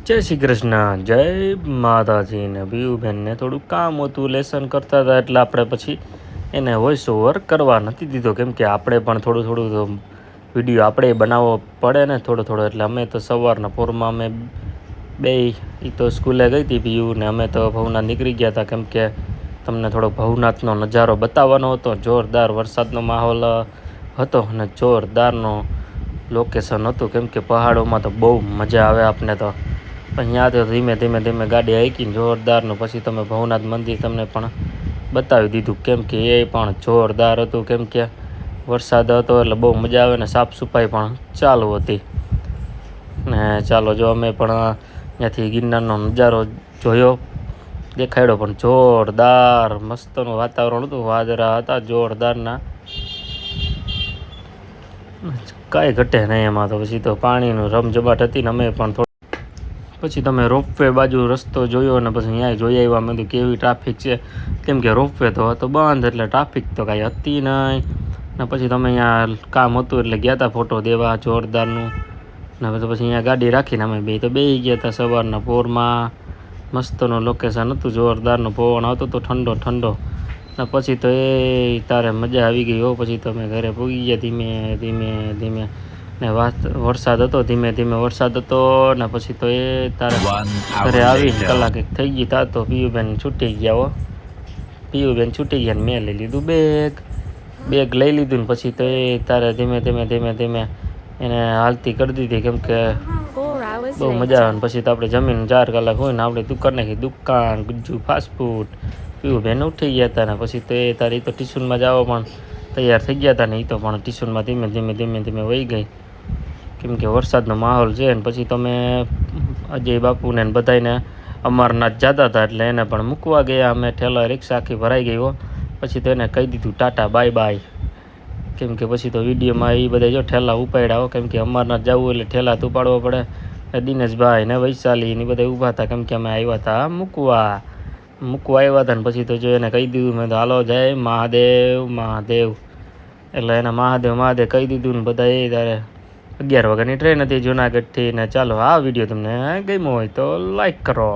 જય શ્રી કૃષ્ણ, જય માતાજી. ને બીયુબેનને થોડું કામ હતું, લેસન કરતા હતા એટલે આપણે પછી એને વોઇસ ઓવર કરવા નથી દીધો, કેમ કે આપણે પણ થોડું વિડીયો આપણે બનાવવો પડે ને થોડો એટલે અમે તો સવારના પોરમાં અમે બે તો સ્કૂલે ગઈ હતી બીયુ ને અમે તો ભવનાથ નીકળી ગયા હતા, કેમ કે તમને થોડો ભવનાથનો નજારો બતાવવાનો હતો. જોરદાર વરસાદનો માહોલ હતો અને જોરદારનો લોકેશન હતું, કેમ કે પહાડોમાં તો બહુ મજા આવે આપને. તો અહીંયા તો ધીમે ગાડી હાંકીને જોરદારનું પછી તમે ભવનાથ મંદિર તમને પણ બતાવી દીધું, કેમ કે એ પણ જોરદાર હતું, કેમ કે વરસાદ હતો એટલે બહુ મજા આવે ને સાફ સફાઈ પણ ચાલુ હતી. ને ચાલો જો અમે પણ ત્યાંથી ગિરનારનો નજારો જોયો, દેખાડ્યો પણ જોરદાર મસ્તનું વાતાવરણ હતું, વાદળા હતા જોરદારના, કાંઈ ઘટે નહીં એમાં. તો પછી તો પાણીનું રમઝમાટ હતી ને અમે પણ પછી તમે રોપવે બાજુ રસ્તો જોયો ને પછી અહીંયા જોઈ આવ્યા મેં કેવી ટ્રાફિક છે, કેમ કે રોપવે તો હતો બંધ એટલે ટ્રાફિક તો કાંઈ હતી નહીં. ને પછી તમે અહીંયા કામ હતું એટલે ગયા હતા ફોટો દેવા જોરદારનું. ને પછી અહીંયા ગાડી રાખીને અમે બે તો બેસી ગયા હતા સવારના પોરમાં. મસ્તનું લોકેશન હતું, જોરદારનો પવન આવતો હતો ઠંડો. ને પછી તો એ તારે મજા આવી ગઈ હો. પછી તો અમે ઘરે પહોંચી ગયા ધીમે ને વરસાદ હતો, ધીમે વરસાદ હતો. ને પછી તો એ તારે ઘરે આવીને કલાક એક થઈ ગઈ તા તો પીયુબેન છૂટી ગયા હો. પીયુબેન છૂટી ગયા ને મેં લઈ લીધું બેગ લઈ લીધું ને પછી તો એ તારે ધીમે એને હાલતી કરી દીધી, કેમ કે બહુ મજા આવે. ને પછી તો આપણે જમીન 4 કલાક હોય ને આપણે દુકાન નાખી, દુકાન ગુજ્જુ ફાસ્ટફૂડ. પીયુબેન ઉઠી ગયા હતા ને પછી તો એ તારી તો ટ્યુશનમાં જવા પણ તૈયાર થઈ ગયા હતા ને એ તો પણ ટ્યુશનમાં ધીમે વહી ગઈ, કેમ કે વરસાદનો માહોલ છે. ને પછી તમે અજય બાપુને બધાને અમરનાથ જતા હતા એટલે એને પણ મૂકવા ગયા અમે. ઠેલા રિક્ષા આખી ભરાઈ ગઈ હો. પછી તો એને કહી દીધું ટાટા બાય, કેમ કે પછી તો વિડીયોમાં એ બધા જો ઠેલા ઉપાડ્યા હો, કેમ કે અમરનાથ જવું એટલે ઠેલા તો ઉપાડવો પડે. દિનેશભાઈ ને વૈશાલી ને બધા ઊભા હતા, કેમ કે અમે આવ્યા હતા મૂકવા આવ્યા હતા. ને પછી તો જો એને કહી દીધું મેં તો હાલો જય મહાદેવ એટલે એને મહાદેવ કહી દીધું. ને બધા એ તારે 11 વાગ્યાની ટ્રેન હતી જુનાગઢથી. ને ચાલો આ વિડીયો તમને ગમ્યો હોય તો લાઈક કરો.